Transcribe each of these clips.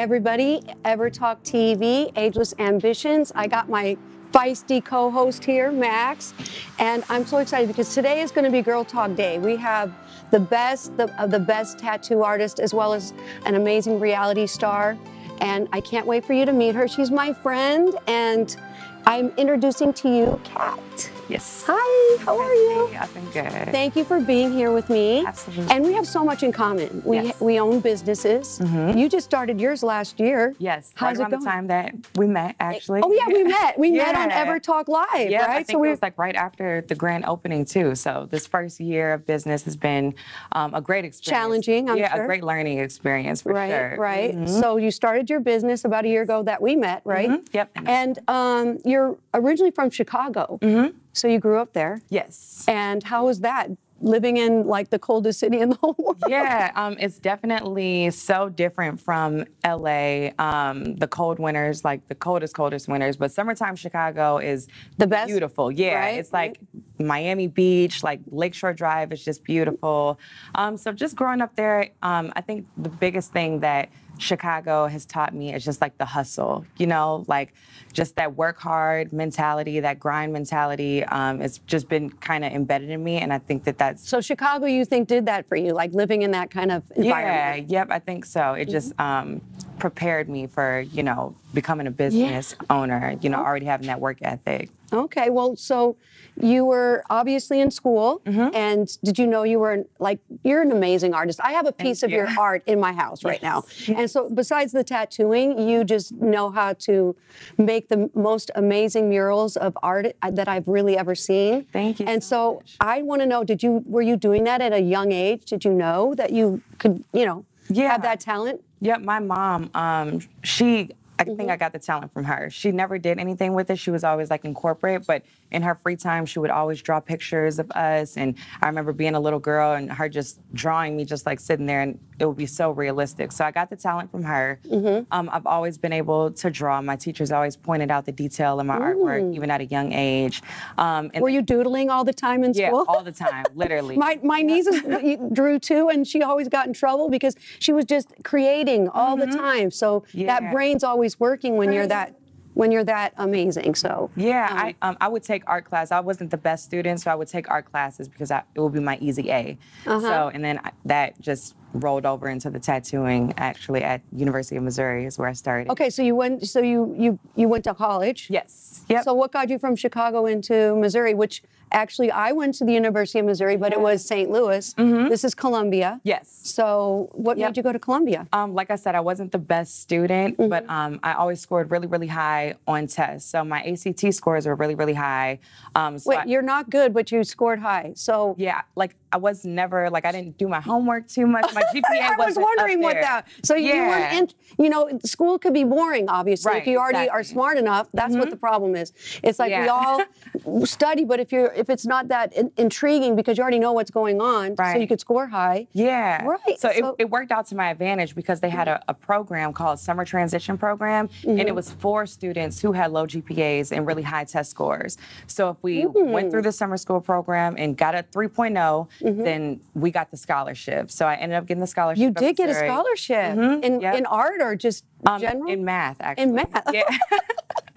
everybody. Ever Talk TV, Ageless Ambitions. I got my feisty co-host here, Max, and I'm so excited because today is going to be Girl Talk Day. We have the best of the best tattoo artists as well as an amazing reality star, and I can't wait for you to meet her. She's my friend, and I'm introducing to you Kat. Yes. Hi, how are you? I've been good. Thank you for being here with me. Absolutely. And we have so much in common. We own businesses. Mm-hmm. You just started yours last year. Yes, How's right around the time that we met, actually. Oh yeah, we met. We met on Yeah. Ever Talk Live, Yeah, right? I think it was like right after the grand opening too. So this first year of business has been a great experience. Challenging, I'm sure. A great learning experience for sure. Right. Mm-hmm. So you started your business about a year ago that we met, right? Mm-hmm. Yep. And you're originally from Chicago. Mm-hmm. So you grew up there. Yes. And how was that? Living in like the coldest city in the whole world. Yeah, it's definitely so different from LA. The cold winters, like the coldest winters, but summertime Chicago is the best. Beautiful. Yeah, right? It's like Miami Beach, like Lakeshore Drive is just beautiful. So just growing up there, I think the biggest thing that Chicago has taught me is just like the hustle, you know, like just that work hard mentality, that grind mentality. It's just been kind of embedded in me, and I think that that's... So Chicago, you think, did that for you, like living in that kind of environment? Yeah, yep, I think so. It just prepared me for, you know, becoming a business owner, you know, already having that work ethic. Okay, well, so you were obviously in school, and did you know you were, like, you're an amazing artist. I have a piece of your art in my house right now. And so besides the tattooing, you just know how to make the most amazing murals of art that I've really ever seen. Thank you. And so I want to know, were you doing that at a young age? Did you know that you could, you know, have that talent? Yep, my mom, I think I got the talent from her. She never did anything with it. She was always like in corporate, but in her free time, she would always draw pictures of us. And I remember being a little girl and her just drawing me, just like sitting there, and it would be so realistic. So I got the talent from her. I've always been able to draw. My teachers always pointed out the detail in my artwork, even at a young age. And were you doodling all the time in school? Yeah, all the time, literally. My nieces drew too, and she always got in trouble because she was just creating all the time. So that brain's always working when you're that amazing. So I would take art class. I wasn't the best student, so I would take art classes because it would be my easy A. So and then that just rolled over into the tattooing. Actually, at University of Missouri is where I started. Okay, so you went. So you went to college. Yes. Yep. So what got you from Chicago into Missouri? Which actually I went to the University of Missouri, but it was St. Louis. This is Columbia. Yes. So what made you go to Columbia? Like I said, I wasn't the best student, but I always scored really, really high on tests. So my ACT scores were really, really high. Wait, you're not good, but you scored high. So yeah, like I was never, like I didn't do my homework too much. My GPA I was wondering what that. So you weren't in, you know, school could be boring, obviously. If you already are smart enough, that's what the problem is. It's like we all study, but if it's not that intriguing because you already know what's going on, so you could score high. Yeah. Right. So it worked out to my advantage because they had a program called Summer Transition Program, and it was for students who had low GPAs and really high test scores. So if we went through the summer school program and got a 3.0, then we got the scholarship. So I ended up getting the scholarship. You did get a scholarship in art or just general? In math, actually. In math? Yeah.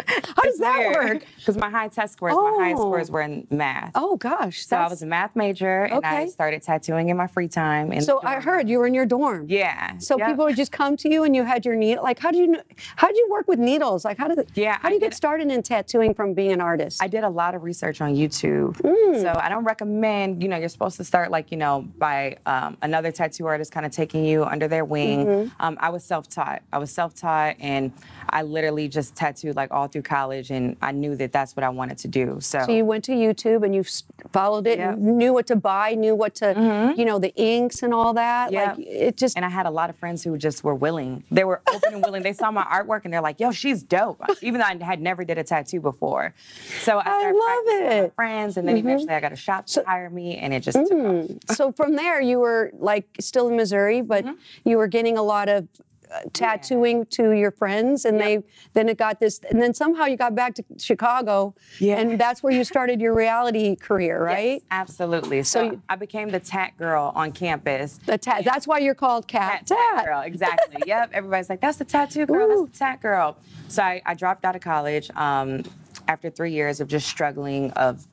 How does that work? Because my high test scores, my highest scores were in math. Oh, gosh. So I was a math major, and I started tattooing in my free time. So I heard you were in your dorm. Yeah. So people would just come to you, and you had your needle. Like, how did you work with needles? Like, how do you get started in tattooing from being an artist? I did a lot of research on YouTube. So I don't recommend, you know, you're supposed to start like, you know, by another tattoo artist kind of taking you under their wing. I was self-taught. And I literally just tattooed like all through college, and I knew that that's what I wanted to do. So you went to YouTube and you followed it, and knew what to buy, knew what to, you know, the inks and all that. Like it just. And I had a lot of friends who just were willing. They were open and willing. They saw my artwork and they're like, "Yo, she's dope," even though I had never did a tattoo before. So I started practicing with my friends, and then eventually I got a shop to hire me, and it just took off. So from there, you were like still in Missouri, but you were getting a lot of tattooing to your friends, and then it got this, and then somehow you got back to Chicago, and that's where you started your reality career, right? Yes, absolutely. So I became the tat girl on campus. The tat. That's why you're called Tat girl. Exactly. Yep. Everybody's like, that's the tattoo girl. That's the tat girl. So I dropped out of college after 3 years of just struggling, of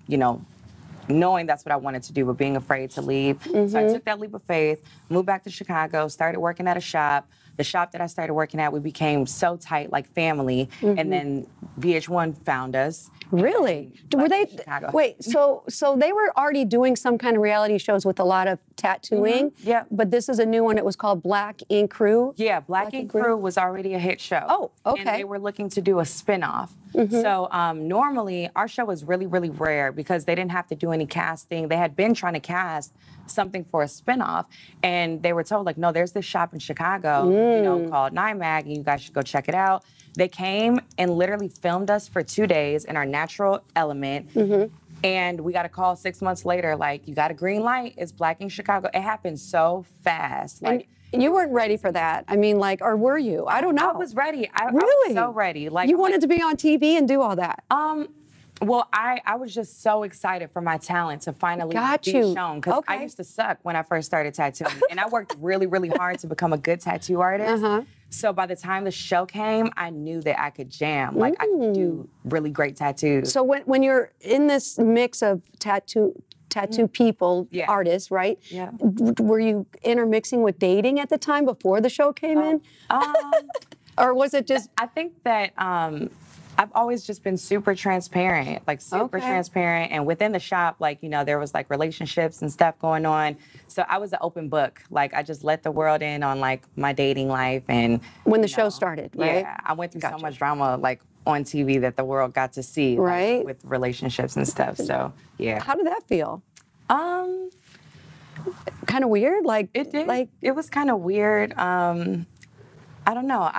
knowing that's what I wanted to do, but being afraid to leave. So I took that leap of faith, moved back to Chicago, started working at a shop. The shop that I started working at, we became so tight, like family. And then VH1 found us. Really? Were they? Wait, so they were already doing some kind of reality shows with a lot of tattooing. Yeah. But this is a new one. It was called Black Ink Crew. Yeah, Black Ink Crew was already a hit show. Oh, okay. And they were looking to do a spinoff. So normally our show was really, really rare because they didn't have to do any casting. They had been trying to cast something for a spinoff, and they were told, like, no, there's this shop in Chicago, called ENIGMA, and you guys should go check it out. They came and literally filmed us for 2 days in our natural element. And we got a call 6 months later, like, you got a green light, it's Black Ink Chicago. It happened so fast. Like, and you weren't ready for that. I mean, like, or were you? I don't know. I was ready. I Really? was so ready. Like, you wanted to be on TV and do all that. Well, I was just so excited for my talent to finally be shown, because I used to suck when I first started tattooing, and I worked really, really hard to become a good tattoo artist. So by the time the show came, I knew that I could jam. Like, I could do really great tattoos. So when you're in this mix of tattoo people, artists, right? Yeah. Were you intermixing with dating at the time before the show came in? Or was it just? I think that I've always just been super transparent, like super transparent. And within the shop, like, there was like relationships and stuff going on. So I was an open book. Like, I just let the world in on like my dating life. And when the show started, right? Yeah, I went through so much drama, like, on TV that the world got to see, right? Like, with relationships and stuff. So yeah. How did that feel? Kind of weird, like it did. Like, it was kind of weird. I don't know.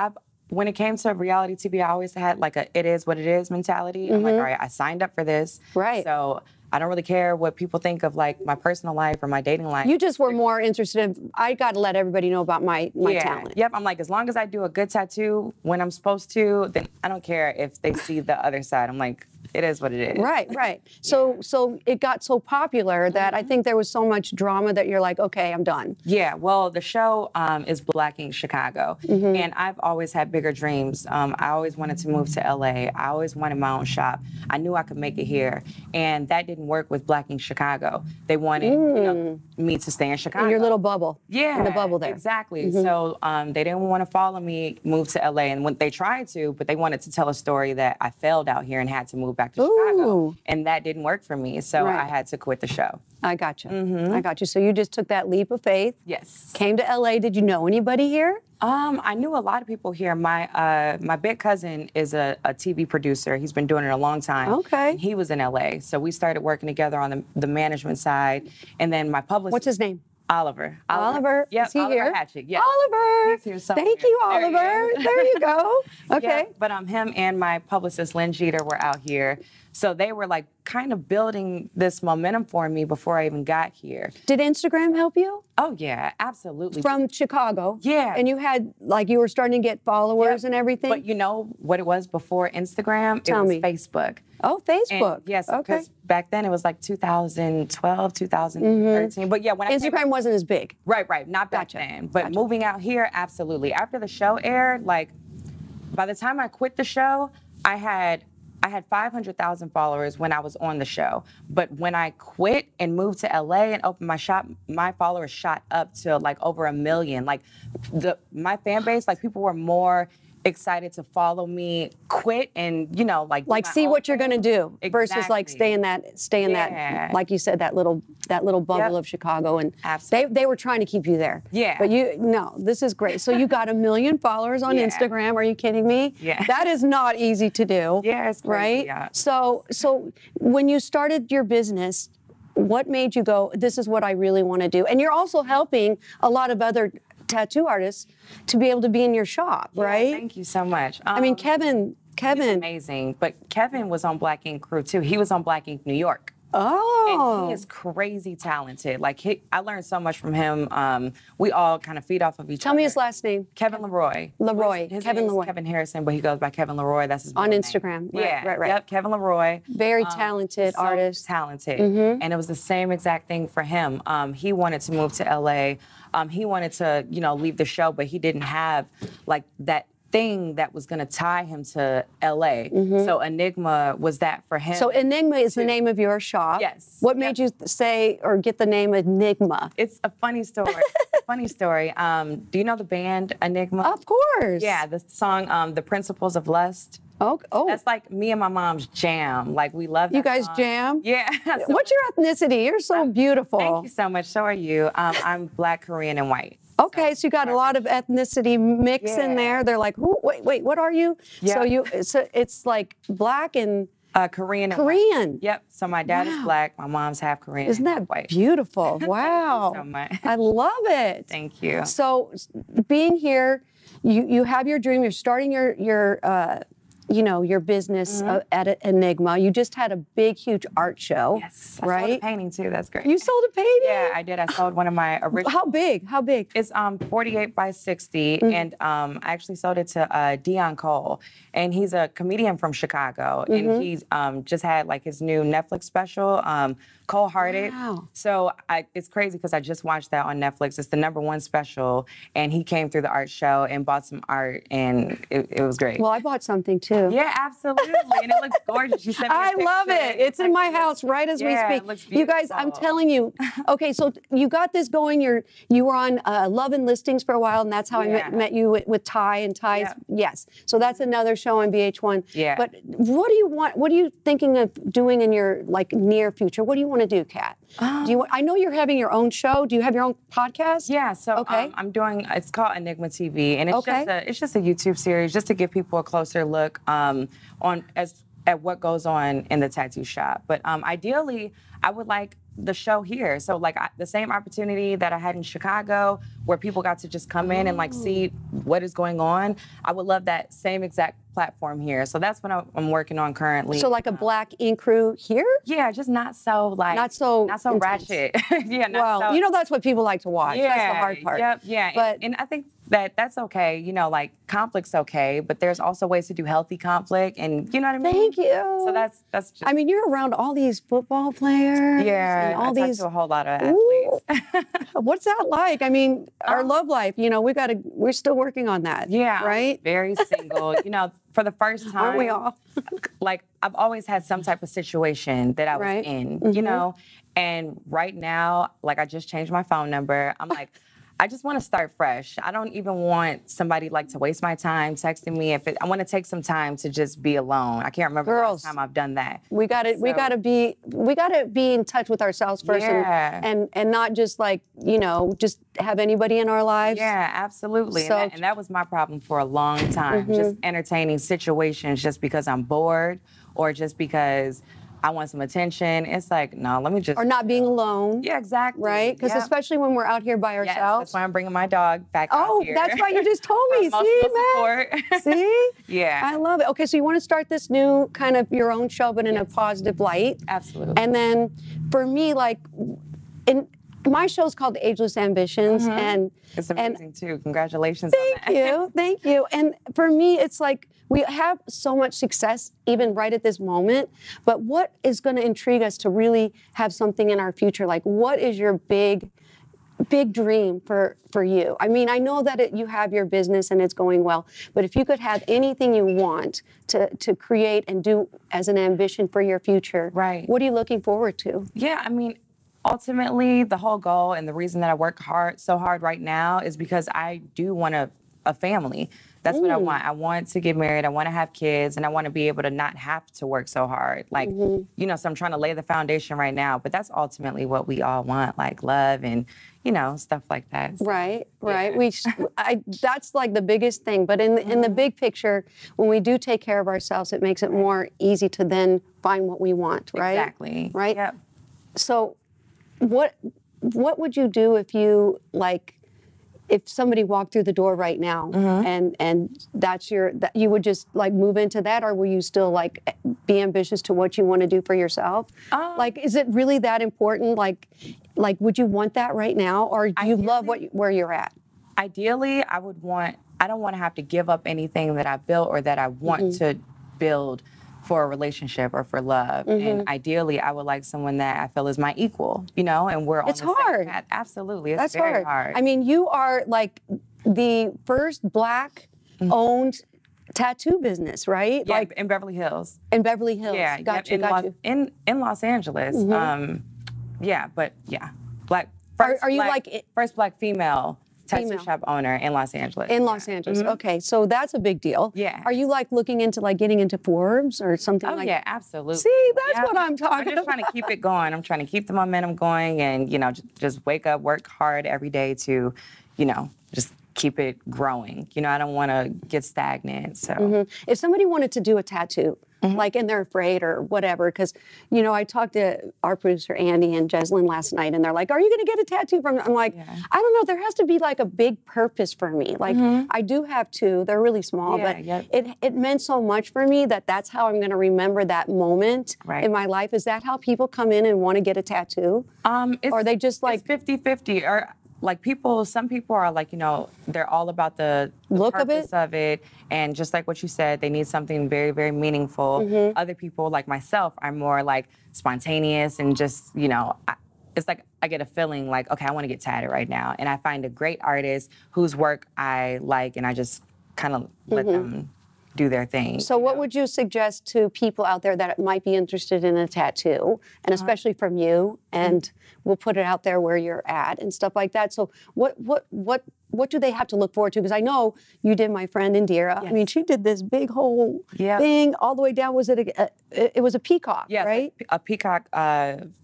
When it came to reality TV, I always had like a "it is what it is" mentality. I'm like, all right, I signed up for this, right? So I don't really care what people think of like my personal life or my dating life. You just were more interested in, I got to let everybody know about my talent. Yep. I'm like, as long as I do a good tattoo when I'm supposed to, then I don't care if they see the other side. I'm like, it is what it is. Right, right. So it got so popular that I think there was so much drama that you're like, okay, I'm done. Yeah, well, the show is Black Ink Chicago, and I've always had bigger dreams. I always wanted to move to LA. I always wanted my own shop. I knew I could make it here, and that didn't work with Black Ink Chicago. They wanted me to stay in Chicago. In your little bubble. Yeah. In the bubble there. Exactly. So they didn't want to follow me, move to LA, and when they tried to, but they wanted to tell a story that I failed out here and had to move back to Chicago, and that didn't work for me. So I had to quit the show. I got you. I got you. So you just took that leap of faith. Yes. Came to LA. Did you know anybody here? I knew a lot of people here. My big cousin is a TV producer. He's been doing it a long time. Okay. He was in LA, so we started working together on the management side. And then my publicist. What's his name? Oliver. Yep. Is he Oliver here? Hatchett. Yes. Oliver. He's here somewhere. Thank you, Oliver. There you go. Okay. Yeah, but him and my publicist, Lynn Jeter, were out here. So they were like kind of building this momentum for me before I even got here. Did Instagram help you? Oh, yeah, absolutely. From Chicago? Yeah. And you had, like, you were starting to get followers and everything? But you know what it was before Instagram? Tell me. It was Facebook. Oh, Facebook. And yes, because back then it was like 2012, 2013. But yeah, when Instagram wasn't as big. Right, not back then. But moving out here, absolutely. After the show aired, like, by the time I quit the show, I had 500,000 followers when I was on the show. But when I quit and moved to LA and opened my shop, my followers shot up to like over 1 million. Like my fan base, like people were more excited to follow me, quit, and like see what you're gonna do versus like stay in that like you said, that little bubble of Chicago, and they were trying to keep you there. Yeah. But this is great. So you got 1 million followers on Instagram. Are you kidding me? Yeah. That is not easy to do. Yeah, it's crazy, right? Yeah. So when you started your business, what made you go, this is what I really want to do? And you're also helping a lot of other tattoo artists to be able to be in your shop, right? Thank you so much. I mean, Kevin. He's amazing. But Kevin was on Black Ink Crew too. He was on Black Ink New York. Oh. And he is crazy talented. Like, I learned so much from him. We all kind of feed off of each other. Tell me his last name. Kevin Leroy. His Kevin name is Kevin Harrison, but he goes by Kevin Leroy. That's his on middle Instagram. name. Right, right. Yep, Kevin Leroy. Very talented artist. Talented. And it was the same exact thing for him. He wanted to move to LA. He wanted to, leave the show, but he didn't have like that thing that was going to tie him to LA. So Enigma was that for him. So Enigma is the name of your shop. Yes. What made you say or get the name Enigma? It's a funny story. Funny story. Do you know the band Enigma? Of course. Yeah, the song The Principles of Lust. Oh. That's like me and my mom's jam. Like, we love that You guys song. jam? Yeah. What's your ethnicity? You're so beautiful. Thank you so much. So are you. I'm Black, Korean, and white. Okay, so you got a lot of ethnicity mix in there. They're like, wait, what are you? Yeah. So it's like Black and Korean. Korean. Yep. So my dad is Black. My mom's half Korean. Isn't that white. beautiful? Wow. Thank you so much. I love it. Thank you. So being here, you have your dream. You're starting your business at Enigma. You just had a big, huge art show. Yes. Right? I sold a painting too. That's great. You sold a painting? Yeah, I did. I sold one of my original. How big? How big? It's 48 by 60, and I actually sold it to Dion Cole, and he's a comedian from Chicago, and he's just had like his new Netflix special, Cold Hearted. Wow. So it's crazy because I just watched that on Netflix. It's the #1 special, and he came through the art show and bought some art, and it was great. Well, I bought something too. Yeah, absolutely, and it looks gorgeous. You sent me a I love picture. it. It's in my house right as we Yeah, speak. it looks You guys, I'm beautiful. telling you. Okay, so you got this going. You were on Love and Listings for a while, and that's how I met you with Ty and Ty's. Yep. Yes. So that's another show on VH1. Yeah. But what do you want? What are you thinking of doing in your near future? What do you want to do, Kat? I know you're having your own show. Do you have your own podcast? Yeah, so I'm doing. It's called Enigma TV, and it's just a YouTube series just to give people a closer look at what goes on in the tattoo shop. But ideally, I would like the show here. So the same opportunity that I had in Chicago, where people got to just come in and see what is going on. I would love that same exact platform here. So that's what I'm working on currently. So like a Black ink crew here? Yeah, just not so ratchet. Yeah, not so. That's what people like to watch. Yeah, that's the hard part. Yep, yeah. But and I think that's okay. Conflict's okay, but there's also ways to do healthy conflict, and you know what I mean? Thank you. So that's just. I mean, you're around all these football players. Yeah, and all I these. talk to a whole lot of athletes. What's that like? I mean, our love life. We're still working on that. Yeah, right. Very single. For the first time. Aren't we all? I've always had some type of situation that I was in. And right now, I just changed my phone number. I'm like. I just want to start fresh. I don't even want somebody to waste my time texting me. I want to take some time to just be alone. I can't remember the last time I've done that. We got to be in touch with ourselves first, and not just just have anybody in our lives. Yeah, absolutely. So, and that was my problem for a long time. Just entertaining situations just because I'm bored or just because I want some attention. It's no, let me just. Or not being alone. Yeah, exactly. Right? Because especially when we're out here by ourselves. Yes, that's why I'm bringing my dog back out here. Oh, that's right. You just told me. See, Matt? See? Yeah. I love it. Okay, so you want to start this new kind of your own show, but in a positive light. Absolutely. And then for me, my show's called Ageless Ambitions. And it's amazing too. Congratulations on that. Thank you. And for me, it's we have so much success even right at this moment, but what is going to intrigue us to really have something in our future? What is your big dream for you? I mean, I know that you have your business and it's going well, but if you could have anything you want to create and do as an ambition for your future, right? What are you looking forward to? Yeah, I mean, ultimately, the whole goal and the reason that I work so hard right now is because I do want a family. That's what I want. I want to get married. I want to have kids, and I want to be able to not have to work so hard. So I'm trying to lay the foundation right now, but that's ultimately what we all want, love and, stuff like that. So, right. That's the biggest thing. But in the big picture, when we do take care of ourselves, it makes it more easy to then find what we want, right? Exactly. Right? Yep. So what would you do if you if somebody walked through the door right now and that's that you would just like move into that, or will you still like be ambitious to what you want to do for yourself? Like, is it really that important? Like would you want that right now, or do you love where you're at? Ideally, I don't want to have to give up anything that I built or that I want to build for a relationship or for love. And ideally, I would like someone that I feel is my equal, you know, and we're on the same path. Absolutely. It's very hard. I mean, you are like the first Black-owned tattoo business, right? Yeah, like in Beverly Hills. In Beverly Hills. Yeah, got you. In Los Angeles. Yeah, but yeah. First Black female tattoo shop owner in Los Angeles. In Los Angeles, okay. So that's a big deal. Yeah. Are you like looking into like getting into Forbes or something like that? Oh yeah, absolutely. See, that's what I'm talking about. I'm just trying to keep it going. I'm trying to keep the momentum going and, you know, just wake up, work hard every day to, you know, just keep it growing. You know, I don't want to get stagnant, so. If somebody wanted to do a tattoo, like, and they're afraid or whatever, because, you know, I talked to our producer, Andy and Jeslyn last night, and they're like, are you going to get a tattoo from, I'm like, I don't know, there has to be like a big purpose for me. Like, I do have two, they're really small, but it meant so much for me that that's how I'm going to remember that moment in my life. Is that how people come in and want to get a tattoo? Or are they just like... It's 50-50, or... Like some people are like, you know, they're all about the look purpose of it. And just like what you said, they need something very, very meaningful. Other people, like myself, are more like spontaneous and just, you know, it's like I get a feeling like, okay, I want to get tatted right now. And I find a great artist whose work I like, and I just kind of let them do their thing. So what would you suggest to people out there that might be interested in a tattoo, and especially from you, and we'll put it out there where you're at and stuff like that. So what do they have to look forward to? Because I know you did my friend Indira. I mean, she did this big whole thing all the way down. Was it it was a peacock, right? A peacock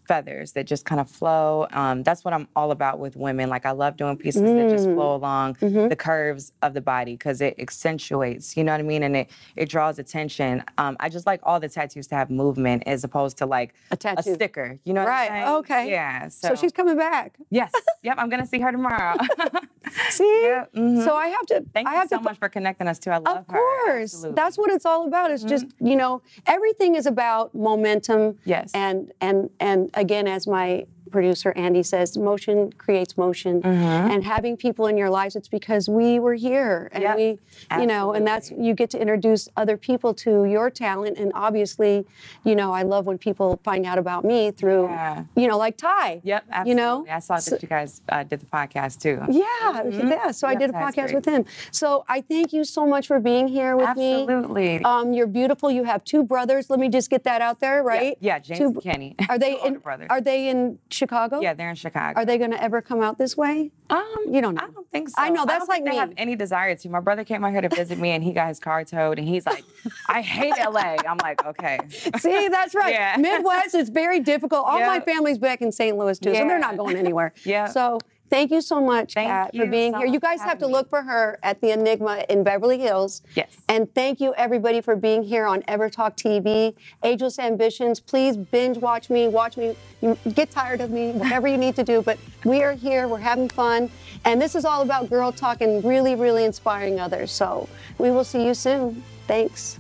feathers that just kind of flow. That's what I'm all about with women. Like, I love doing pieces that just flow along the curves of the body because it accentuates, you know what I mean? And it draws attention. I just like all the tattoos to have movement as opposed to like a sticker, you know what I'm saying? Okay. Yeah. So she's coming back. Yes. Yep. I'm going to see her tomorrow. See? Yeah. So I have to... Thank you so much for connecting us too. I love her. Of course. Absolutely. That's what it's all about. It's just, you know, everything is about momentum. Yes. And again, as my producer Andy says, motion creates motion. And having people in your lives, it's because we were here and we, you know, and that's, you get to introduce other people to your talent. And obviously, you know, I love when people find out about me through, you know, like Ty. Yep, absolutely. You know? I saw that you guys did the podcast too. Yeah, so I did a podcast with him. So I thank you so much for being here with me. Absolutely. You're beautiful. You have two brothers. Let me just get that out there, right? Yeah, James and Kenny. Are they in Chicago? Yeah, they're in Chicago. Are they going to ever come out this way? You don't know. I don't think so. I know, that's like me. I don't have any desire to. My brother came out here to visit me, and he got his car towed, and he's like, I hate LA. I'm like, okay. See, that's right. Yeah. Midwest is very difficult. All my family's back in St. Louis, too, so they're not going anywhere. So thank you so much, Kat, for being here. You guys have to look for her at the Enigma in Beverly Hills. Yes. And thank you, everybody, for being here on Ever Talk TV. Ageless Ambitions, please binge watch me, You get tired of me, whatever you need to do, but we are here, we're having fun, and this is all about girl talk and really, really inspiring others. So we will see you soon. Thanks.